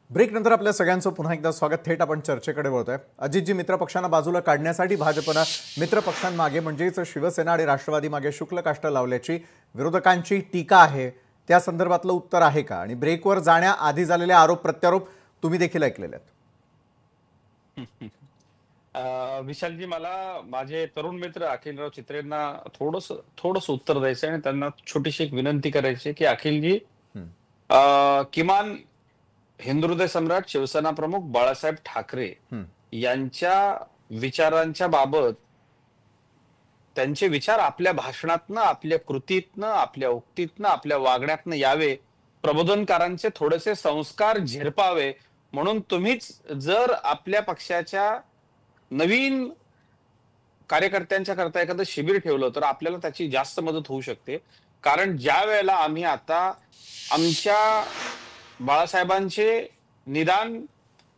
Break नंतर आपल्या सगळ्यांचं पुन्हा एकदा स्वागत. थेट आपण चर्चेकडे वळतोय. अजितजी, मित्रपक्षांना बाजूला काढण्यासाठी भाजपनं मित्रपक्षांमागे म्हणजेच शिवसेना आणि राष्ट्रवादी मागे शुक्ल काष्ट लावल्याची विरोधकांची टीका आहे. त्या संदर्भातलं उत्तर आहे का? आणि ब्रेकवर जाण्याआधी झालेले आरोप प्रत्यारोप तुम्ही देखील ऐकलेले आहेत. विशालजी, मला माझे तरुण मित्र अखिलराव चित्रेंना थोडस उत्तर द्यायचं आणि त्यांना छोटीशी एक विनंती करायची की अखिलजी, किमान हिंदुहृदय सम्राट शिवसेना प्रमुख बाळासाहेब ठाकरे यांच्या विचारांच्या बाबत त्यांचे विचार आपल्या भाषणातनं, आपल्या कृतीतनं, आपल्या उक्तीतनं, आपल्या वागण्यातनं यावे, प्रबोधनकारांचे थोडेसे संस्कार झिरपावे म्हणून तुम्हीच जर आपल्या पक्षाच्या नवीन कार्यकर्त्यांच्या करता एखादं शिबिर ठेवलं तर आपल्याला त्याची जास्त मदत होऊ शकते. कारण ज्या वेळेला आम्ही आता आमच्या बाळासाहेबांचे निदान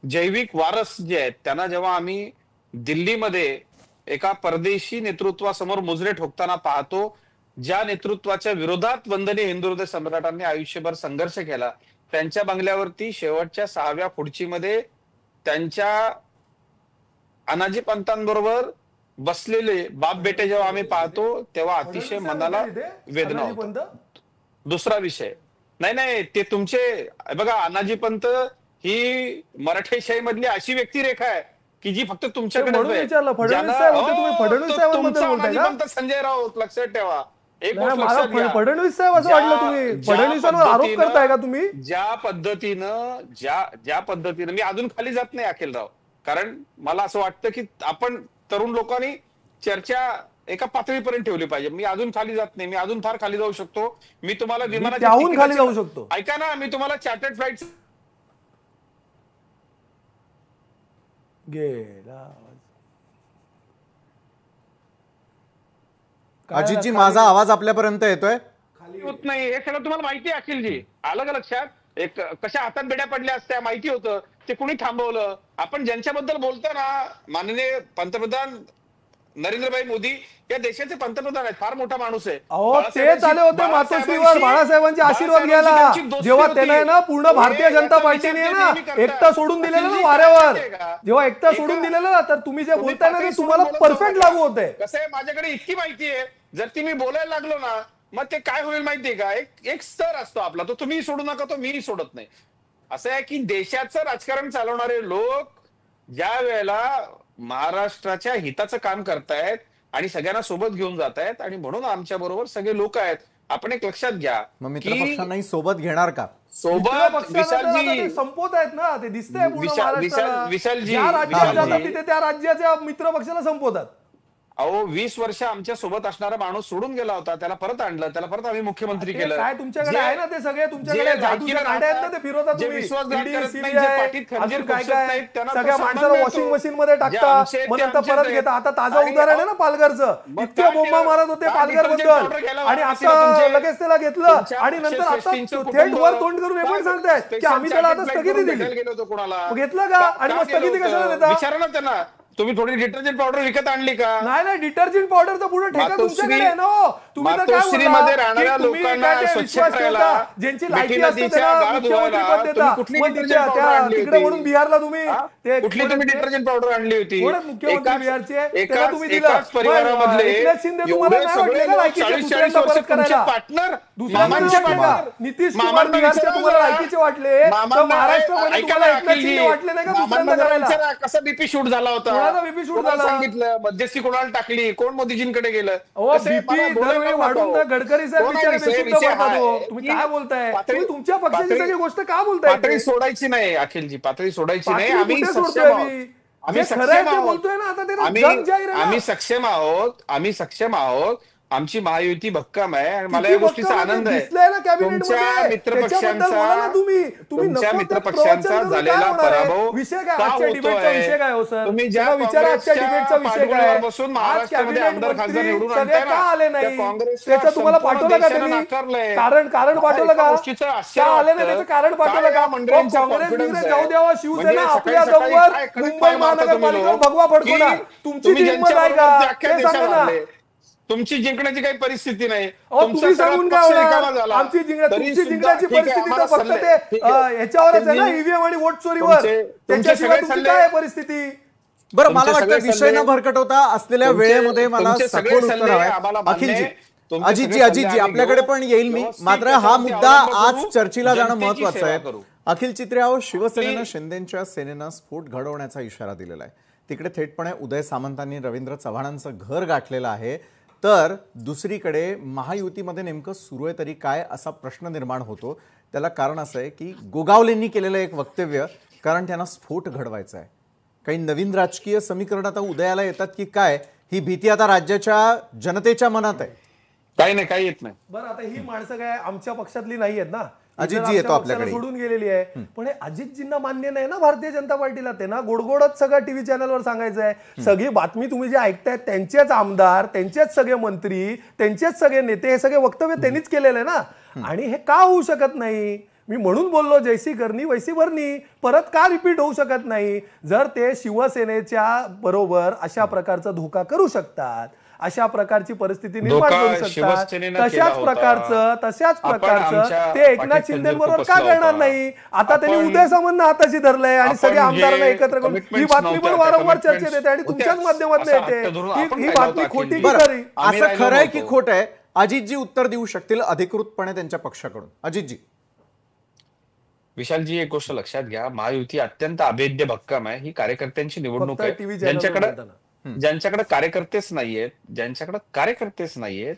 जैविक वारस जे आहेत त्यांना जेव्हा आम्ही दिल्लीमध्ये एका परदेशी नेतृत्वासमोर मुजरे ठोकताना पाहतो, ज्या नेतृत्वाच्या विरोधात वंदनीय हिंदुहृदय सम्राटांनी आयुष्यभर संघर्ष केला, त्यांच्या बंगल्यावरती शेवटच्या 6व्या खुर्चीमध्ये त्यांच्या अनाजी पंतांबरोबर बसलेले बाप बेटे जेव्हा आम्ही पाहतो तेव्हा अतिशय मनाला वेदना होतात. दुसरा विषय नाही, ते तुमचे बघा, अनाजी पंत ही मराठेशाही मधली अशी व्यक्तिरेखा आहे की जी फक्त तुमच्याकडे संजय राऊत लक्षात ठेवा. एक फडणवीस साहेब असं वाटलं तुम्ही फडणवीसांवर आरोप करताय का तुम्ही? ज्या पद्धतीनं मी अजून खाली जात नाही अखिलराव, कारण मला असं वाटतं की आपण तरुण लोकांनी चर्चा एका पातळीपर्यंत ठेवली पाहिजे. मी अजून खाली जात नाही, मी अजून फार खाली जाऊ शकतो. मी तुम्हाला विमानाच्या खाली जाऊ शकतो. ऐका ना, मी तुम्हाला चार्टर्ड फ्लाईट अजितजी, माझा आवाज आपल्यापर्यंत येतोय? होत नाही हे सगळं तुम्हाला माहिती आहे अखिलजी. आलं का लक्षात? एक कशा हातात बेड्या पडल्या असत्या माहिती होतं, ते कुणी थांबवलं? आपण ज्यांच्याबद्दल बोलतो ना, माननीय पंतप्रधान नरेंद्रभाई मोदी या देशाचे पंतप्रधान आहेत, फार मोठा माणूस आहे. तेच आले होते मातोश्रीवर बाळासाहेबांचे आशीर्वाद घ्यायला, जेव्हा त्याने ना पूर्ण भारतीय जनता पार्टीने ना एकटा सोडून दिलेलं ना वाऱ्यावर, जेव्हा एकटा सोडून दिलेलं ना, तर तुम्ही जे बोलताय ना ते तुम्हाला परफेक्ट लागू होते. कसं आहे, माझ्याकडे इतकी माहिती आहे, जर ती मी बोलायला लागलो ना मग ते काय होईल माहितीये का? एक स्तर असतो आपला, तो तुम्ही सोडू नका, तो मीही सोडत नाही. असं आहे की देशाचं राजकारण चालवणारे लोक ज्या वेळेला महाराष्ट्राच्या हिताचं काम करतायत आणि सगळ्यांना सोबत घेऊन जात आहेत, आणि म्हणून आमच्या बरोबर सगळे लोक आहेत. आपण एक लक्षात घ्या, मग मित्रपक्षांनाही सोबत घेणार का? सोबत विशालजी संपवत आहेत ना, ते दिसतंय विशालजी तिथे त्या राज्याच्या मित्रपक्षाला संपवतात. अहो 20 वर्ष आमच्या सोबत असणारा माणूस सोडून गेला होता, त्याला परत आणलं, त्याला परत आम्ही मुख्यमंत्री केलं. काय तुमच्याकडे आहे ना ते सगळे, तुमच्याकडे जादूच्या काड्या आहेत ना, ते फिरवतात तुम्ही. सगळ्या माणसाला वॉशिंग मशीन मध्ये टाकता, मग नंतर परत घेता. आता ताजं उदाहरण आहे ना पालघरचं, इतक्या बोंबा मारत होते पालघर बद्दल, आणि आता लगेच त्याला घेतलं, आणि नंतर आता थेट वर तोंड करून हे पण सांगतायत की आम्ही त्याला आता स्थगिती दिली. घेतलं का? आणि मग स्थगिती कशाला देता? विचारा ना त्यांना, तुम्ही थोडी डिटर्जंट पावडर विकत आणली का? नाही, डिटर्जंट पावडरचा पुढे ठेका तुमच्याकडे आहे ना. तुम्ही तर काय मध्ये राहणाऱ्या लोकांना स्वच्छ करायला, ज्यांची लायकी असते त्याला मुख्यमंत्री पद देता. तिकडे म्हणून बिहारला तुम्ही कुठली डिटर्जंट पावडर आणली होती? मुख्यमंत्री बिहारचे त्याला तुम्ही दिलं. परिवारामधले एकनाथ शिंदे तुम्हाला नाही वाटले का लायकीचे दुसऱ्यांदा परत करायला? पार्टनर नितीश कुमार बिहारचे तुम्हाला लायकीचे वाटले, तर महाराष्ट्रामध्ये तुम्हाला एकनाथ शिंदे वाटले नाही का दुसऱ्यांदा करायला? कसा बीपी शूट झाला होता? बीपी शूट झाला, सांगितलं मध्यस्थी कोणाला टाकली, कोण मोदीजींकडे गेलं? बीपी वाढून गडकरी साहेब बिचारे बेशुद्ध पडतात. तुम्ही काय बोलताय? तुम्ही तुमच्या पक्षाची सगळी गोष्ट का बोलताय? पातळी सोडायची नाही अखिलजी, पातळी सोडायची नाही. आम्ही बोलतोय ना आता, आम्ही सक्षम आहोत. आमची महायुती भक्कम आहे आणि मला या गोष्टीचा आनंद आहे. तुमच्या मित्रपक्षांचा झालेला पराभव विषय काय हो सर? तुम्ही ज्या विचार बसून महाराष्ट्रामध्ये आमदार खासदार निवडून आले नाही, त्याचं तुम्हाला पाठवलं का त्यांनी? कारण पाठवलं का? आले नाही त्याचं कारण पाठवलं का? काँग्रेस जाऊ द्यावा, शिवसेना आपल्या दमवर मुंबई महानगरपालिका भगवा फडकवणार. तुमची हिंमत आहे का? ते सांगा ना. तुमची जिंकण्याची काही परिस्थिती नाही. तुम्ही सांगून काय होणार? आमची जिंकण्याची परिस्थिती तर फक्त ते ह्याच्यावरच आहे ना, ईव्हीएम आणि वोट चोरीवर. त्याच्याशिवाय तुमची काय परिस्थिती? बरं, मला वाटतं विषय न भरकटवता असलेल्या वेळेमध्ये मला सखोल उत्तर हवं. अखिलजी, अजितजी आपल्याकडे पण येईल मी, मात्र हा मुद्दा आज चर्चेला जाणं महत्वाचं आहे. अखिल चित्र्याव, शिवसेनेनं शिंदेच्या सेनेनं स्फोट घडवण्याचा इशारा दिलेला आहे. तिकडे थेटपणे उदय सामंतांनी रवींद्र चव्हाणांचं घर गाठलेलं आहे. तर दुसरीकडे महायुतीमध्ये नेमकं सुरू आहे तरी काय असा प्रश्न निर्माण होतो. त्याला कारण असं आहे की गोगावलेंनी केलेलं एक वक्तव्य, कारण त्यांना स्फोट घडवायचा आहे. काही नवीन राजकीय समीकरण आता उदयाला येतात की काय, ही भीती आता राज्याच्या जनतेच्या मनात आहे. काही नाही, काही येत नाही. बरं, आता ही माणसं काय आमच्या पक्षातली नाही आहेत ना, अजितजी येतो आपल्याकडे, सोडून गेलेली आहे. पण हे अजितजींना मान्य नाही ना भारतीय जनता पार्टीला. ते ना गोडगोडच सगळं टीव्ही चॅनलवर सांगायचं आहे. सगळी बातमी तुम्ही जे ऐकताय त्यांचेच आमदार, त्यांचेच सगळे मंत्री, त्यांचेच सगळे नेते, हे सगळे वक्तव्य त्यांनीच केलेलं आहे ना. आणि हे का होऊ शकत नाही? मी म्हणून बोललो, जैसी करणी वैसी भरणी, परत का रिपीट होऊ शकत नाही? जर ते शिवसेनेच्या बरोबर अशा प्रकारचा धोका करू शकतात, अशा प्रकारची परिस्थिती निर्माण करू शकतात, तशाच प्रकारचं ते एकनाथ शिंदेबरोबर का करणार नाही? आता त्यांनी उदय सामंत हाताशी धरलंय आणि सगळ्या आमदारांना एकत्र करून ही बातमी पण वारंवार चर्चेत येते आणि तुमच्याच माध्यमातून येते. ही बातमी खोटी की खरी? असं खरं आहे की खोट आहे? अजितजी उत्तर देऊ शकतील अधिकृतपणे त्यांच्या पक्षाकडून. अजितजी. विशालजी, एक गोष्ट लक्षात घ्या, महायुती अत्यंत अभेद्य भक्कम आहे. ही कार्यकर्त्यांची निवडणूक आहे. ज्यांच्याकडे कार्यकर्तेच नाहीयेत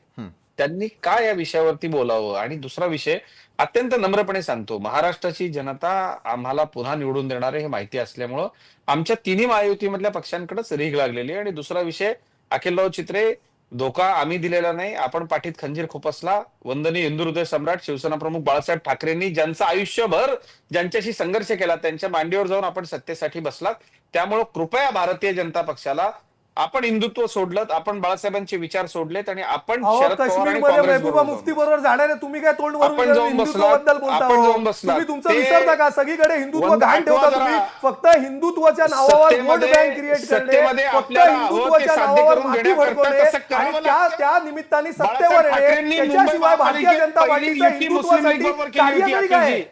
त्यांनी काय या विषयावरती बोलावं? आणि दुसरा विषय अत्यंत नम्रपणे सांगतो, महाराष्ट्राची जनता आम्हाला पुन्हा निवडून देणार आहे हे माहिती असल्यामुळं आमच्या तिन्ही महायुतीमधल्या पक्षांकडेच रीघ लागलेली आहे. आणि दुसरा विषय, अखिलराव चित्रे, धोका आम्ही दिलेला नाही, आपण पाठीत खंजीर खुपसला. वंदनीय हिंदू हृदय सम्राट शिवसेना प्रमुख बाळासाहेब ठाकरेंनी ज्यांचा आयुष्यभर ज्यांच्याशी संघर्ष केला त्यांच्या मांडीवर जाऊन आपण सत्तेसाठी बसलात. त्यामुळे कृपया भारतीय जनता पक्षाला, आपण हिंदुत्व सोडलं, आपण बाळासाहेबांचे विचार सोडलेत आणि आपण शरद पवार आणि महबूबा मुफ्ती बरोबर जाणारे तुम्ही काय तोंड वरून हिंदुत्वाबद्दल बोलता? तुम्ही तुमचं विसरता का? सगळीकडे हिंदुत्व घाण ठेवता तुम्ही. फक्त हिंदुत्वाच्या नावावर वोट बँक क्रिएट करणे, फक्त हिंदुत्वाच्या नावावर माती भडकवणे आणि त्या निमित्ताने सत्तेवर येणे, त्याच्याशिवाय भारतीय जनता पार्टीच्या हिंदुत्वासाठी कार्यकरी काय?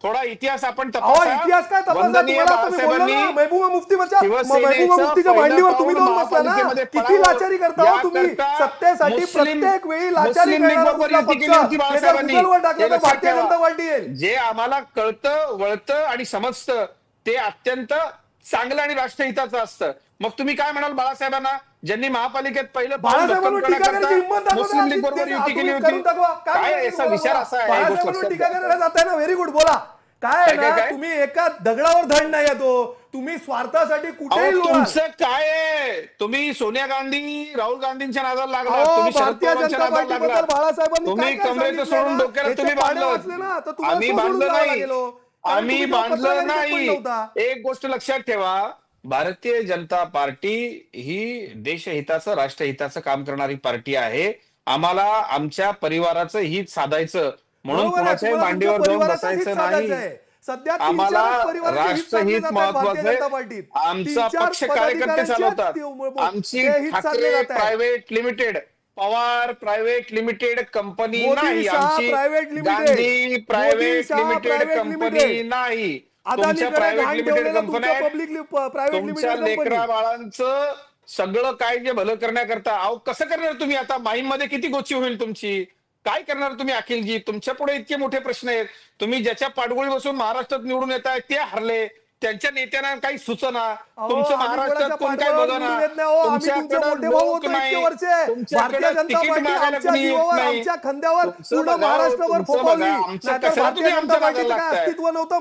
थोडा इतिहास आपण इतिहास काय तपासा? महबूबा मुफ्तीच्या मांडीवर तुम्ही जाऊन बसला ना. किती लाचारी करता हो तुम्ही सत्तेसाठी? प्रत्येक वेळी लाचारी भारतीय जनता पार्टी आहे. जे आम्हाला कळतं, वळतं आणि समजतं ते अत्यंत चांगलं आणि राष्ट्रहिताचं असतं. मग तुम्ही काय म्हणाल बाळासाहेबांना, ज्यांनी महापालिकेत पहिलं मुस्लिम लीग बरोबर युती केली होती? काय याचा विचार असा आहे? टीका करायला जाताय ना, व्हेरी गुड, बोला. काय ना, तुम्ही एका दगडावर धड नाही येतो, तुम्ही स्वार्थासाठी कुठेही. तुमचं काय आहे? तुम्ही सोनिया गांधी, राहुल गांधींच्या नादाला लागला, तुम्ही भारतीय जनता पार्टीबद्दल बाळासाहेबांनी तुम्ही कमरेचं सोडून डोक्याला तुम्ही बांधलं, आम्ही बांधलं नाही, आम्ही बांधलं नाही. एक गोष्ट लक्षात ठेवा, भारतीय जनता पार्टी ही देशहिताचं, राष्ट्रहिताचं काम करणारी पार्टी आहे. आम्हाला आमच्या परिवाराचं हित साधायचं म्हणून कोणाच्याही मांडीवर जाऊन बसायचं नाही. आम्हाला राष्ट्रहित महत्वाचं आहे. आमचा पक्ष कार्यकर्ते चालवतात. आमची Thackeray private limited, Pawar private limited company नाही, आमची गांधी प्रायव्हेट लिमिटेड कंपनी नाही. तुमच्या प्रायव्हेट लिमिटेड कंपन्या, तुमच्या लेकरा बाळांचं सगळं काय जे भलं करण्याकरता. अहो, कसं करणार तुम्ही? आता माहीममध्ये किती गोची होईल तुमची? काय करणार तुम्ही अखिलजी? तुमच्या पुढे इतके मोठे प्रश्न आहेत. तुम्ही ज्याच्या पाठगोळी बसून महाराष्ट्रात निवडून येत आहे ते हरले, त्यांच्या नेत्यांना काही सुचना. तुमचं महाराष्ट्रात कोण काय बघना, तुमच्याकडे लोक नाही, तुमच्याकडे तिकीट मागायला कोणी येत नाही.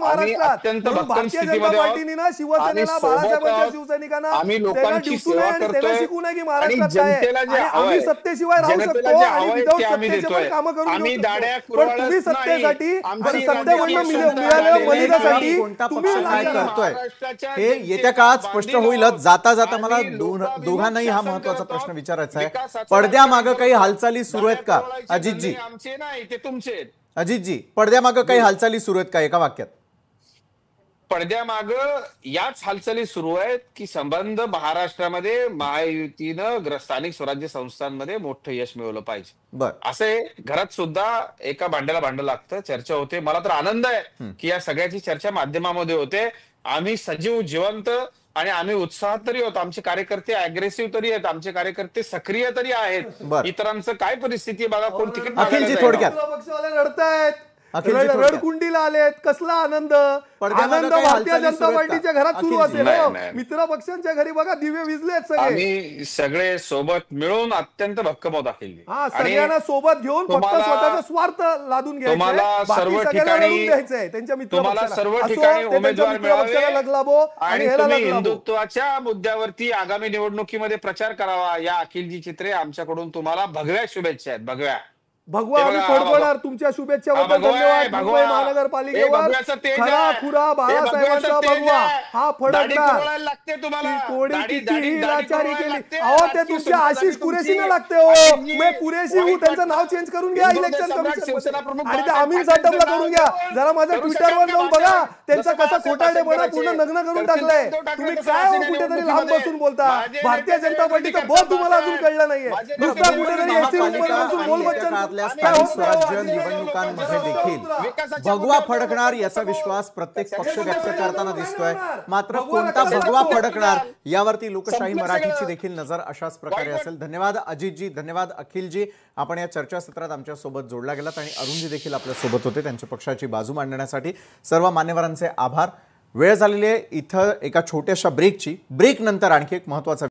आम्ही अत्यंत भक्कम स्थितीमध्ये आहोत. आम्ही लोकांची सेवा करतोय आणि जनतेला जे हवंय, जनतेला जे हवंय ते आम्ही देतोय. आम्ही दाड्या कुरवाळत नाही. हे येत्या काळात स्पष्ट होईलच. जाता जाता मला दोघांनाही हा महत्वाचा प्रश्न विचारायचा आहे. पडद्यामागं काही हालचाली सुरू आहेत का अजितजी? आमचे नाही, ते तुमचे. अजितजी, पडद्यामागं काही हालचाली सुरू आहेत का? एका वाक्यात. पडद्यामाग याच हालचाली सुरू आहेत की संबंध महाराष्ट्रामध्ये महायुतीनं स्थानिक स्वराज्य संस्थांमध्ये मोठं यश मिळवलं पाहिजे. बर असे घरात सुद्धा एका भांड्याला भांडं लागतं, चर्चा होते. मला तर आनंद आहे की या सगळ्याची चर्चा माध्यमामध्ये होते. आम्ही सजीव जिवंत आणि आम्ही उत्साहात तरी होतो. आमचे कार्यकर्ते अग्रेसिव्ह तरी आहेत, आमचे कार्यकर्ते सक्रिय तरी आहेत. बरं. इतरांचं काय परिस्थिती आहे बघा, कोण तिकीट अखिलजी थोडक्यात पक्षवाले रडतायत, अखिलजी थोडक्यात. रडकुंडीला आलेत. कसला आनंद, पडद्यामागं आनंद काही भारतीय हालचाली जनता सुरू आहेत पार्टीच्या का? घरात सुरू अखिलजी. असेल. नाही, नाही. मित्र पक्षांच्या घरी बघा दिवे विजलेत सगळे. आम्ही सगळे सोबत मिळून अत्यंत भक्कम होत अखिलजी. हा, सगळ्यांना सोबत घेऊन फक्त तुम्हाला- स्वतःचा स्वार्थ लादून घ्यायचा, तुम्हाला सर्व ठिकाणी त्यांच्या मित्र तुम्हाला पक्षाला. सर्व असो, ठिकाणी ते त्यांच्या उमेदवार मित्र पक्षाला मिळावे लगलाभो आणि आणि ह्याला तुम्ही लगलाभो. हिंदुत्वाच्या मुद्द्यावरती आगामी निवडणुकीमध्ये प्रचार करावा. या अखिलजी चित्रे आमच्याकडून तुम्हाला भगव्या शुभेच्छा आहेत. भगव्या भगवा हे आम्ही बघा, फडफडणार तुमच्या शुभेच्छाबद्दल. हा, भगवा आहे, धन्यवाद. भगवा. मुंबई हे महानगरपालिकेवर भगव्याचं तेज खरा आहे. खुरा हे बाळासाहेबांचा भगव्याचं तेज भगवा आहे. हा दाढी फडकणार. कुरवायला लागते तुम्हाला. ती कोणी दाढी- कितीही दाढी- दाढी लाचारी कुरवायला केली. लागते. अहो, ते राजकीय तुमचे सुरुवात आशिष झाली कुरेशी तुमची. ना लागते हो. आणि मी कुरेशी वाईट त्यांचं नाव चेंज करून घ्या हिंदू इलेक्शन सम्राट कमिशन शिवसेना प्रमुख आणि त्या बाळासाहेब अमीन ठाकरेंचं साटपला नाव करून घ्या. घेऊन जरा माझ्या करू ट्विटरवर शकाल जाऊन का बघा भाषण? त्यांचा जसं कसा बाळासाहेब खोटारडेपणा ठाकरे पूर्ण नग्न करून करतील टाकलाय. उद्धव ठाकरे तुम्ही तसं काय हो राजकीय कुठेतरी लांब निवडणुकीमध्ये बसून बोलता. माझे भारतीय नेते जनता पार्टीचा करतात बोध तुम्हाला बाळासाहेब. अजून कळलं नाहीये. माझे नुसता नेते कुठेतरी महापालिका एसटी रूममध्ये बसून आणि बोल येत्या बच्चन. काळातल्या काय स्थानिक हो? स्वराज्य निवडणुकांमध्ये देखील विकासाच्या भगवा मुद्द्यावर फडकणार बोलतो याचा तो. विश्वास प्रत्येक पक्ष सगळे व्यक्त सगळे करताना सगळे दिसतोय. सगळे मात्र भगवा कोणता कशाला भगवा तो? फडकणार यावरती लोकशाही संपलं मराठीची सगळं. देखील नजर अशाच प्रकारे वाईट- असेल. धन्यवाद अजितजी, धन्यवाद अखिलजी. आपण या चर्चासत्रात आमच्या सोबत जोडला गेलात आणि अरुणजी देखील आपल्या सोबत होते त्यांच्या पक्षाची बाजू मांडण्यासाठी. सर्व मान्यवरांचे आभार. वेळ झालेली आहे इथं एका छोट्याशा ब्रेकची. ब्रेक नंतर आणखी एक महत्त्वाचा